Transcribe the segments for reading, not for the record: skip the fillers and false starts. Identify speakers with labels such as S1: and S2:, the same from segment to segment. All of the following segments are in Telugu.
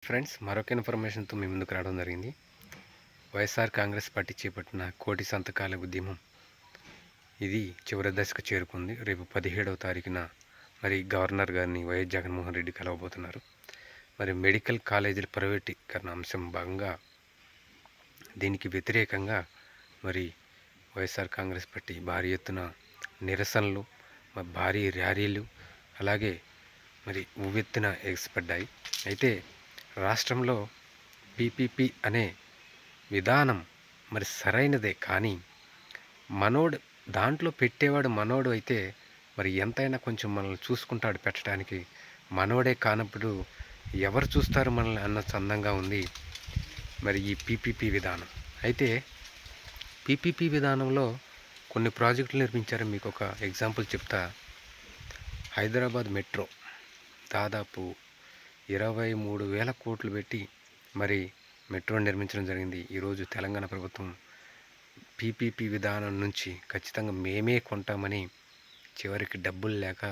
S1: ఫ్రెండ్స్, మరొక ఇన్ఫర్మేషన్తో మీ ముందుకు రావడం జరిగింది. వైఎస్ఆర్ కాంగ్రెస్ పార్టీ చేపట్టిన కోటి సంతకాల ఉద్యమం ఇది చివరి దశకు చేరుకుంది. రేపు 17వ తారీఖున మరి గవర్నర్ గారిని వైఎస్ జగన్మోహన్ రెడ్డి కలవబోతున్నారు. మరి మెడికల్ కాలేజీల ప్రైవేటీకరణ అంశం భాగంగా దీనికి వ్యతిరేకంగా మరి వైఎస్ఆర్ కాంగ్రెస్ పార్టీ భారీ ఎత్తున నిరసనలు, భారీ ర్యాలీలు, అలాగే మరి ఉవ్వెత్తున ఎగసిపడ్డాయి. అయితే రాష్ట్రంలో పీపీపీ అనే విధానం మరి సరైనదే, కానీ దాంట్లో పెట్టేవాడు మనోడు అయితే మరి ఎంతైనా కొంచెం మనల్ని చూసుకుంటాడు పెట్టడానికి. మనోడే కానప్పుడు ఎవరు చూస్తారు మనల్ని అన్న చందంగా ఉంది మరి ఈ పీపీపీ విధానం. అయితే పీపీపీ విధానంలో కొన్ని ప్రాజెక్టులు నిర్మించారు. మీకు ఒక ఎగ్జాంపుల్ చెప్తా. హైదరాబాద్ మెట్రో దాదాపు 23,000 కోట్లు పెట్టి మరి మెట్రో నిర్మించడం జరిగింది. ఈరోజు తెలంగాణ ప్రభుత్వం పీపీపీ విధానం నుంచి ఖచ్చితంగా మేమే కొంటామని చివరికి డబ్బులు లేక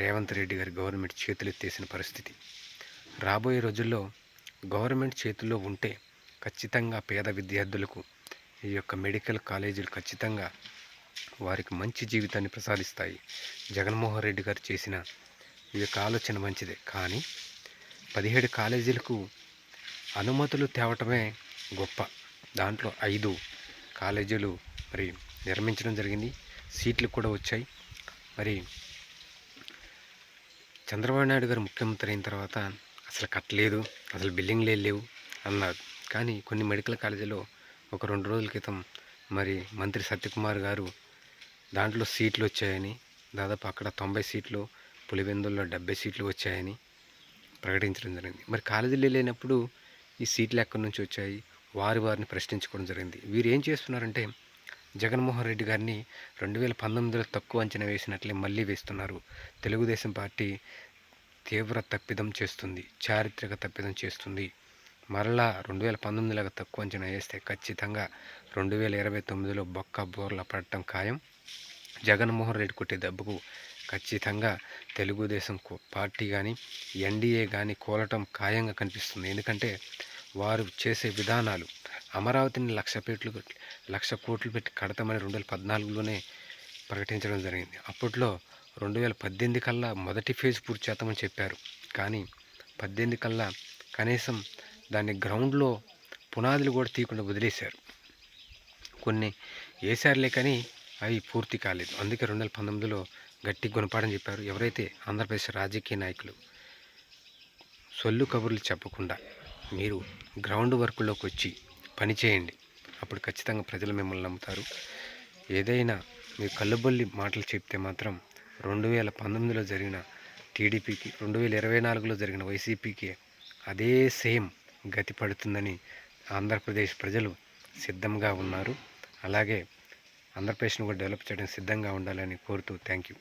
S1: రేవంత్ రెడ్డి గారి గవర్నమెంట్ చేతులెత్తేసిన పరిస్థితి. రాబోయే రోజుల్లో గవర్నమెంట్ చేతుల్లో ఉంటే ఖచ్చితంగా పేద విద్యార్థులకు ఈ యొక్క మెడికల్ కాలేజీలు ఖచ్చితంగా వారికి మంచి జీవితాన్ని ప్రసాదిస్తాయి. జగన్మోహన్ రెడ్డి గారు చేసిన ఈ యొక్క ఆలోచన మంచిదే, కానీ 17 కాలేజీలకు అనుమతులు తేవటమే గొప్ప. దాంట్లో 5 కాలేజీలు మరి నిర్మించడం జరిగింది. సీట్లు కూడా వచ్చాయి. మరి చంద్రబాబు నాయుడు గారు ముఖ్యమంత్రి అయిన తర్వాత అసలు కట్టలేదు, అసలు బిల్డింగ్లే లేవు అన్నారు. కానీ కొన్ని మెడికల్ కాలేజీలో ఒక 2 రోజుల క్రితం మరి మంత్రి సత్యకుమార్ గారు దాంట్లో సీట్లు వచ్చాయని, దాదాపు అక్కడ 90 సీట్లు, పులివెందుల్లో 70 సీట్లు వచ్చాయని ప్రకటించడం జరిగింది. మరి కాలేజీలు లేనప్పుడు ఈ సీట్లు ఎక్కడి నుంచి వచ్చాయి? వారిని ప్రశ్నించుకోవడం జరిగింది. వీరు ఏం చేస్తున్నారంటే జగన్మోహన్ రెడ్డి గారిని 2019లో తక్కువ అంచనా వేసినట్లే మళ్ళీ వేస్తున్నారు. తెలుగుదేశం పార్టీ తీవ్ర తప్పిదం చేస్తుంది, చారిత్రక తప్పిదం చేస్తుంది. మరలా 2019లాగా తక్కువ అంచనా వేస్తే ఖచ్చితంగా 2029లో బొక్క బోర్ల పడటం ఖాయం. జగన్మోహన్ రెడ్డి కొట్టే దెబ్బకు ఖచ్చితంగా తెలుగుదేశం పార్టీ కానీ ఎన్డీఏ కానీ కూలటం ఖాయంగా కనిపిస్తుంది. ఎందుకంటే వారు చేసే విధానాలు, అమరావతిని 1,00,00 కోట్లు పెట్టి కడతామని 2014లోనే ప్రకటించడం జరిగింది. అప్పట్లో 2018 కల్లా మొదటి ఫేజ్ పూర్తి చేద్దామని చెప్పారు. కానీ 18 కల్లా కనీసం దాన్ని గ్రౌండ్లో పునాదులు కూడా తీయకుండా వదిలేశారు. కొన్ని వేసారులే కానీ అవి పూర్తి కాలేదు. అందుకే 2019లో గట్టి గుణపాఠం చెప్పారు. ఎవరైతే ఆంధ్రప్రదేశ్ రాజకీయ నాయకులు సొల్లు కబుర్లు చెప్పకుండా మీరు గ్రౌండ్ వర్క్లోకి వచ్చి పని చేయండి, అప్పుడు ఖచ్చితంగా ప్రజలు మిమ్మల్ని నమ్ముతారు. ఏదైనా మీరు కళ్ళబొల్లి మాటలు చెప్తే మాత్రం 2019లో జరిగిన టీడీపీకి, 2024లో జరిగిన వైసీపీకి అదే సేమ్ గతి పడుతుందని ఆంధ్రప్రదేశ్ ప్రజలు సిద్ధంగా ఉన్నారు. అలాగే ఆంధ్రప్రదేశ్ను కూడా డెవలప్ చేయడానికి సిద్ధంగా ఉండాలని కోరుతూ థ్యాంక్ యూ.